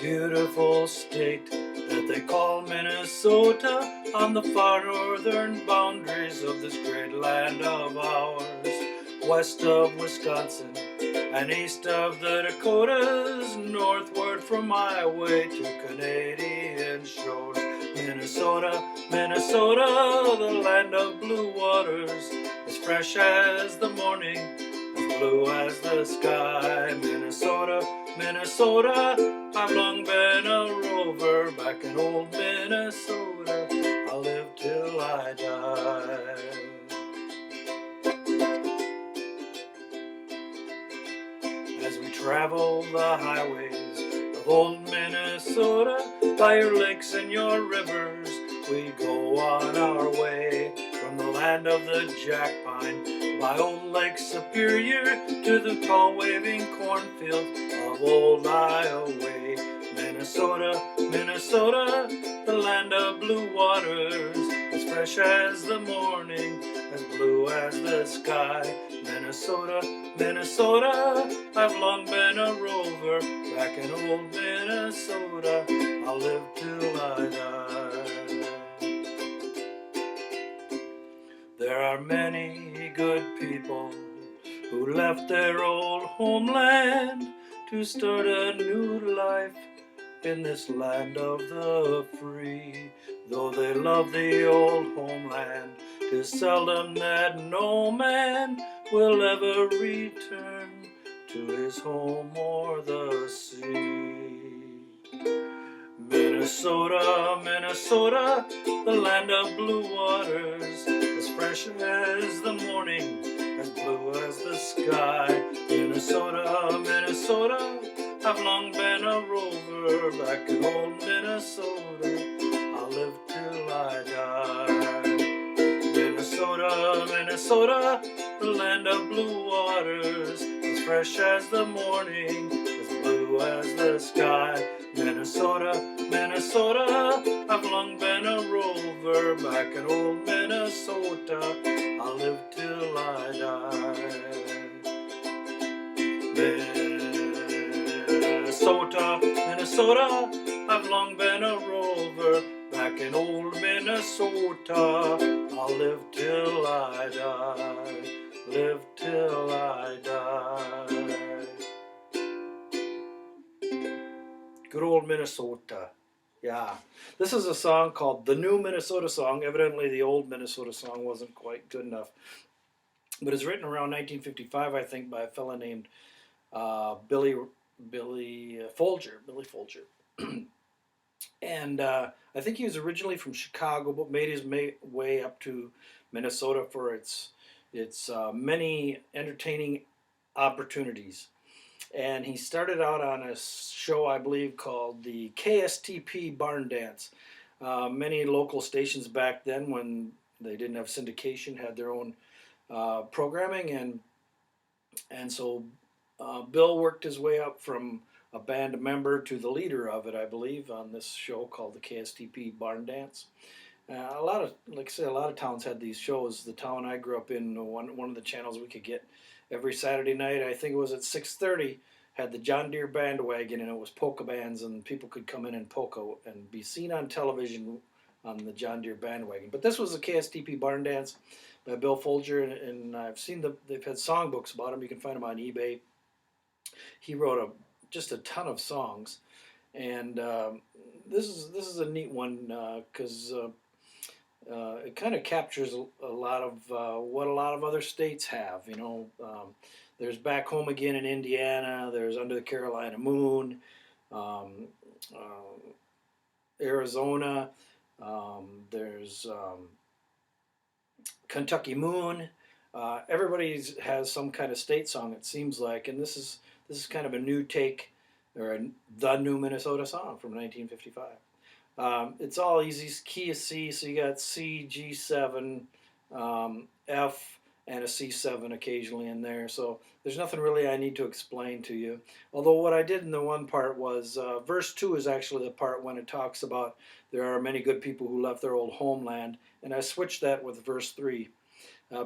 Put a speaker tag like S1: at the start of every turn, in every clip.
S1: beautiful state that they call Minnesota, on the far northern boundaries of this great land of ours, west of Wisconsin and east of the Dakotas, northward from my way to Canadian shores. Minnesota, Minnesota, the land of blue waters, as fresh as the morning, as blue as the sky. Minnesota, Minnesota, I've long been a rover back in old Minnesota. I'll live till I die. As we travel the highways of old Minnesota, by your lakes and your rivers, we go on our way. From the land of the jack pine, by old Lake Superior, to the tall waving cornfield of old Iowa. Minnesota, Minnesota, the land of blue waters, as fresh as the morning, as blue as the sky. Minnesota, Minnesota, I've long been a rover back in old Minnesota. I'll live till I die. There are many good people who left their old homeland to start a new life in this land of the free. Though they love the old homeland, 'tis seldom that no man will ever return to his home or the sea. Minnesota, Minnesota, the land of blue waters, as fresh as the morning, as blue as the sky. Minnesota, Minnesota, I've long been a rover back in old Minnesota. I'll live till I die. Minnesota, Minnesota, the land of blue waters, as fresh as the morning, as blue as the sky. Minnesota, Minnesota, I've long been a rover back in old Minnesota. I'll live till I die. Minnesota, Minnesota, I've long been a rover back in old Minnesota. I'll live till I die, live till I die. Good old Minnesota. Yeah. This is a song called The New Minnesota Song. Evidently the old Minnesota song wasn't quite good enough. But it's written around 1955, I think, by a fella named Billy Folger. And I think he was originally from Chicago, but made his way up to Minnesota for its many entertaining opportunities. And he started out on a show, I believe, called the KSTP Barn Dance. Many local stations back then, when they didn't have syndication, had their own programming, and so Bill worked his way up from a band member to the leader of it, I believe, on this show called the KSTP Barn Dance. A lot of towns had these shows. The town I grew up in, one of the channels we could get every Saturday night, I think it was at 6:30, had the John Deere bandwagon, and it was polka bands, and people could come in and polka and be seen on television on the John Deere bandwagon. But this was the KSTP Barn Dance by Bill Folger, and I've seen they've had songbooks about him. You can find them on eBay. He wrote just a ton of songs, and this is a neat one because it kind of captures a lot of what a lot of other states have. There's Back Home Again in Indiana. There's Under the Carolina Moon, Arizona. There's Kentucky Moon. Everybody has some kind of state song, it seems like, and this is kind of a new take, or the new Minnesota song from 1955. It's all easy, key of C, so you got C, G7, F, and a C7 occasionally in there. So there's nothing really I need to explain to you. Although what I did in the one part was, verse 2 is actually the part when it talks about there are many good people who left their old homeland, and I switched that with verse 3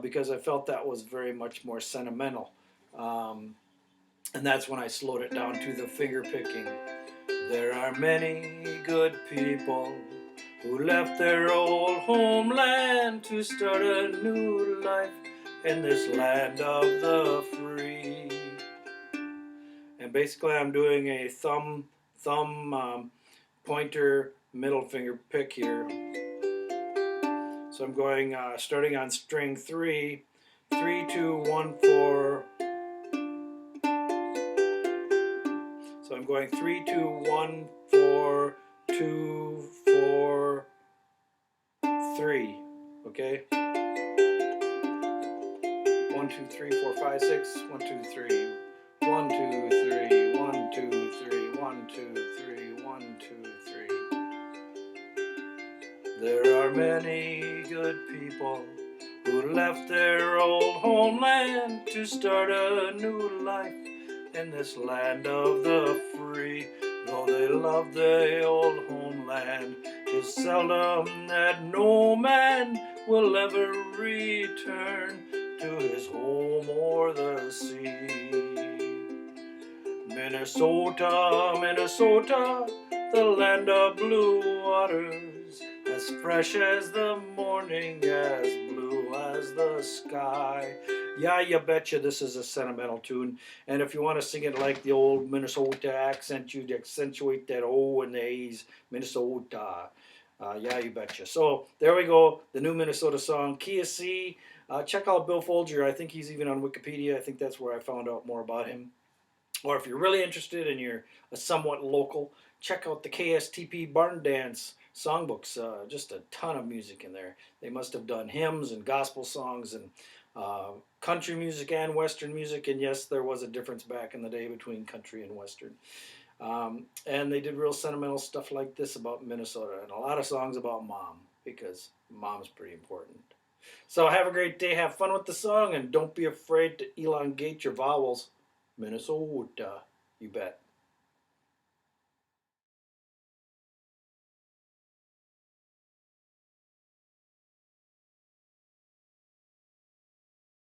S1: because I felt that was very much more sentimental. And that's when I slowed it down to the finger picking. There are many good people who left their old homeland to start a new life in this land of the free. And basically I'm doing a thumb pointer middle finger pick here. So I'm going starting on string 3, 3, 2, 1, 4. So I'm going 3, 2, 1, 4, 2, 4, 3. Okay? 1, 2, 3, 4, 5, 6. 1, 2, 3. 1, 2, 3. 1, 2, 3. 1, 2, 3. 1, 2, 3. There are many good people who left their old homeland to start a new life in this land of the free. Though they love their old homeland, it's seldom that no man will ever return to his home or the sea. Minnesota, Minnesota, the land of blue waters, as fresh as the morning, as blue as the sky. Yeah, you betcha this is a sentimental tune. And if you want to sing it like the old Minnesota accent, you'd accentuate that O and the A's, Minnesota. Yeah, you betcha. So there we go, the new Minnesota song, Key of C. Check out Bill Folger. I think he's even on Wikipedia. I think that's where I found out more about him. Or if you're really interested and you're a somewhat local, check out the KSTP Barn Dance songbooks. Just a ton of music in there. They must have done hymns and gospel songs and country music and western music. And yes, there was a difference back in the day between country and western. And they did real sentimental stuff like this about Minnesota and a lot of songs about mom, because mom's pretty important. So have a great day. Have fun with the song and don't be afraid to elongate your vowels. Minnesota, you bet.